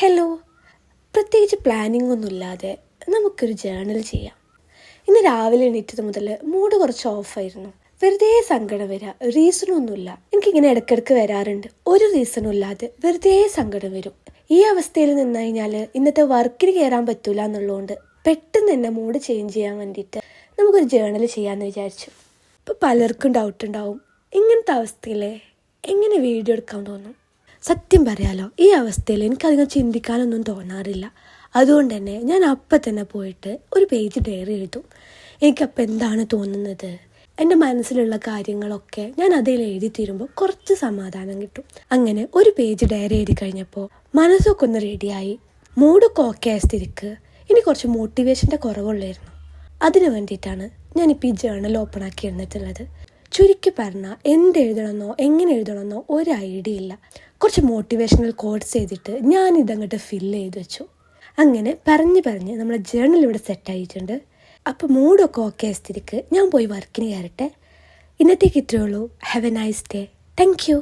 Hello. പ്രത്യേകിച്ച് planning ഒന്നുമില്ലാതെ നമുക്കൊരു ജേർണൽ ചെയ്യാം. ഇന്ന് രാവിലെ എണീറ്റത് മുതൽ മൂഡ് കുറച്ച് ഓഫായിരുന്നു. വെറുതെ സങ്കടം വരാം, റീസണൊന്നുമില്ല. എനിക്കിങ്ങനെ ഇടയ്ക്കിടയ്ക്ക് വരാറുണ്ട്. ഒരു റീസണും ഇല്ലാതെ വെറുതെ സങ്കടം വരും. ഈ അവസ്ഥയിൽ നിന്ന് കഴിഞ്ഞാൽ ഇന്നത്തെ വർക്കിന് കയറാൻ പറ്റൂല എന്നുള്ളതുകൊണ്ട് പെട്ടെന്ന് തന്നെ മൂഡ് ചേഞ്ച് ചെയ്യാൻ വേണ്ടിയിട്ട് നമുക്കൊരു ജേർണൽ ചെയ്യാമെന്ന് വിചാരിച്ചു. ഇപ്പോൾ പലർക്കും ഡൗട്ട് ഉണ്ടാവും, ഇങ്ങനത്തെ അവസ്ഥയിൽ എങ്ങനെ വീഡിയോ എടുക്കാൻ തോന്നും. സത്യം പറയാലോ, ഈ അവസ്ഥയിൽ എനിക്കധികം ചിന്തിക്കാനൊന്നും തോന്നാറില്ല. അതുകൊണ്ട് തന്നെ ഞാൻ അപ്പം തന്നെ പോയിട്ട് ഒരു പേജ് ഡയറി എഴുതും. എനിക്കപ്പം എന്താണ് തോന്നുന്നത്, എൻ്റെ മനസ്സിലുള്ള കാര്യങ്ങളൊക്കെ ഞാൻ അതിൽ എഴുതി തീരുമ്പോൾ കുറച്ച് സമാധാനം കിട്ടും. അങ്ങനെ ഒരു പേജ് ഡയറി എഴുതി കഴിഞ്ഞപ്പോൾ മനസ്സൊക്കെ ഒന്ന് റെഡിയായി, മൂഡൊക്കെ ഓക്കെ ആയ സ്ഥിതിക്ക് ഇനി കുറച്ച് മോട്ടിവേഷൻ്റെ കുറവുള്ളായിരുന്നു. അതിന് വേണ്ടിയിട്ടാണ് ഞാനിപ്പോൾ ഈ ജേർണൽ ഓപ്പൺ ആക്കി ഇരുന്നിട്ടുള്ളത്. ചുരുക്കി പറഞ്ഞാൽ എന്ത് എഴുതണമെന്നോ എങ്ങനെ എഴുതണമെന്നോ ഒരു ഐഡിയ ഇല്ല. കുറച്ച് മോട്ടിവേഷണൽ കോഡ്സ് ചെയ്തിട്ട് ഞാനിതങ്ങോട്ട് ഫില്ല് ചെയ്ത് വെച്ചു. അങ്ങനെ പറഞ്ഞ് നമ്മുടെ ജേർണൽ ഇവിടെ സെറ്റായിട്ടുണ്ട്. അപ്പോൾ മൂഡൊക്കെ ഓക്കെ ആയ സ്ഥിതിക്ക് ഞാൻ പോയി വർക്കിന് കയറട്ടെ. ഇന്നത്തേക്ക് ഇത്രയേ ഉള്ളൂ. Have A nice day. Thank you.